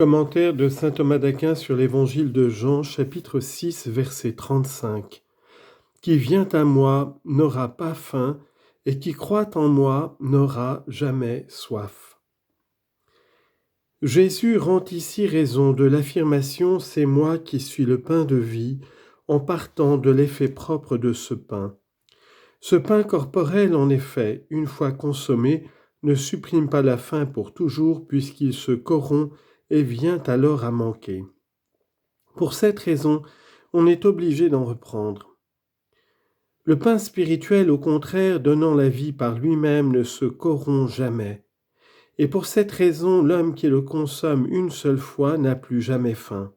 Commentaire de saint Thomas d'Aquin sur l'évangile de Jean, chapitre 6, verset 35. Qui vient à moi n'aura pas faim, et qui croit en moi n'aura jamais soif. Jésus rend ici raison de l'affirmation « c'est moi qui suis le pain de vie » en partant de l'effet propre de ce pain. Ce pain corporel, en effet, une fois consommé, ne supprime pas la faim pour toujours puisqu'il se corrompt et vient alors à manquer. Pour cette raison, on est obligé d'en reprendre. Le pain spirituel, au contraire, donnant la vie par lui-même, ne se corrompt jamais. Et pour cette raison, l'homme qui le consomme une seule fois n'a plus jamais faim.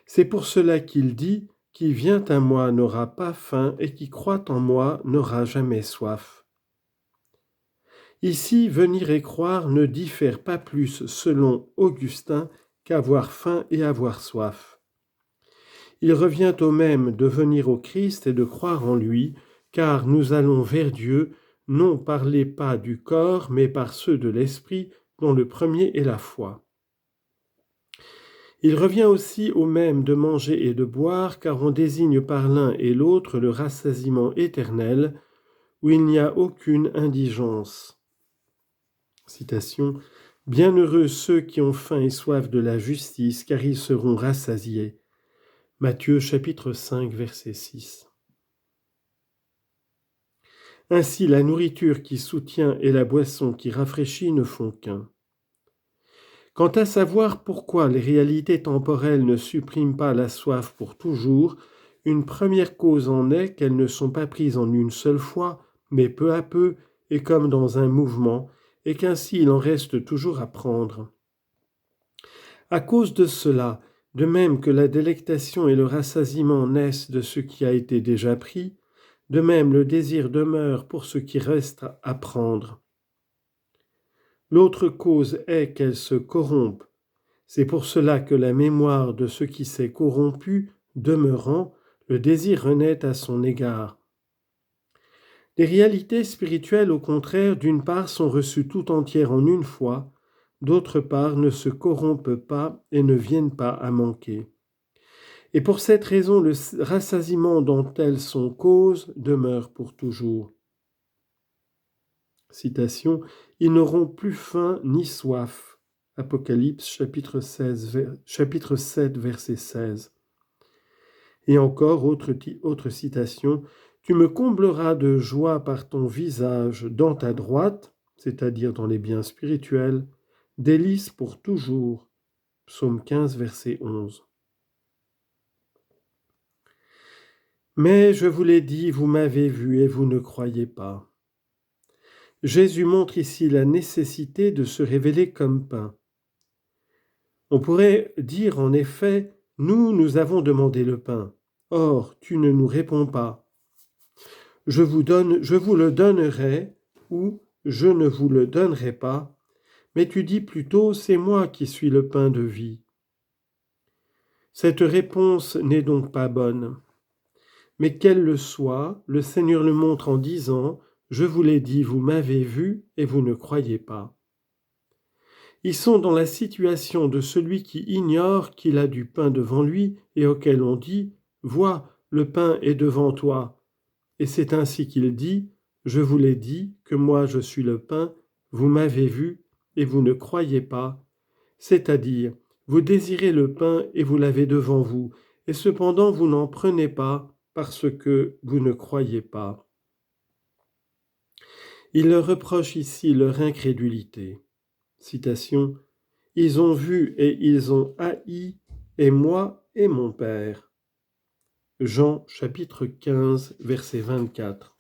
C'est pour cela qu'il dit « Qui vient à moi n'aura pas faim, et qui croit en moi n'aura jamais soif ». Ici, venir et croire ne diffère pas plus, selon Augustin, qu'avoir faim et avoir soif. Il revient au même de venir au Christ et de croire en lui, car nous allons vers Dieu, non par les pas du corps, mais par ceux de l'esprit, dont le premier est la foi. Il revient aussi au même de manger et de boire, car on désigne par l'un et l'autre le rassasiement éternel, où il n'y a aucune indigence. Citation. « Bienheureux ceux qui ont faim et soif de la justice, car ils seront rassasiés. » Matthieu chapitre 5, verset 6. Ainsi, la nourriture qui soutient et la boisson qui rafraîchit ne font qu'un. Quant à savoir pourquoi les réalités temporelles ne suppriment pas la soif pour toujours, une première cause en est qu'elles ne sont pas prises en une seule fois, mais peu à peu et comme dans un mouvement, et qu'ainsi il en reste toujours à prendre. À cause de cela, de même que la délectation et le rassasiement naissent de ce qui a été déjà pris, de même le désir demeure pour ce qui reste à prendre. L'autre cause est qu'elle se corrompe. C'est pour cela que la mémoire de ce qui s'est corrompu demeurant, le désir renaît à son égard. Les réalités spirituelles, au contraire, d'une part, sont reçues tout entières en une fois, d'autre part, ne se corrompent pas et ne viennent pas à manquer. Et pour cette raison, le rassasiement dont elles sont cause demeure pour toujours. Citation, « Ils n'auront plus faim ni soif » Apocalypse chapitre 7, verset 16. Et encore, autre citation, « Tu me combleras de joie par ton visage dans ta droite, c'est-à-dire dans les biens spirituels, délices pour toujours. » Psaume 15, verset 11. Mais je vous l'ai dit, vous m'avez vu et vous ne croyez pas. Jésus montre ici la nécessité de se révéler comme pain. On pourrait dire en effet, nous avons demandé le pain. Or, tu ne nous réponds pas. Je vous le donnerai ou je ne vous le donnerai pas, mais tu dis plutôt, c'est moi qui suis le pain de vie. Cette réponse n'est donc pas bonne. Mais qu'elle le soit, le Seigneur le montre en disant, je vous l'ai dit, vous m'avez vu et vous ne croyez pas. Ils sont dans la situation de celui qui ignore qu'il a du pain devant lui et auquel on dit « Vois, le pain est devant toi ». Et c'est ainsi qu'il dit « Je vous l'ai dit que moi je suis le pain, vous m'avez vu et vous ne croyez pas ». C'est-à-dire, vous désirez le pain et vous l'avez devant vous, et cependant vous n'en prenez pas parce que vous ne croyez pas. Il leur reproche ici leur incrédulité. Citation, « Ils ont vu et ils ont haï, et moi et mon Père. » Jean chapitre 15, verset 24.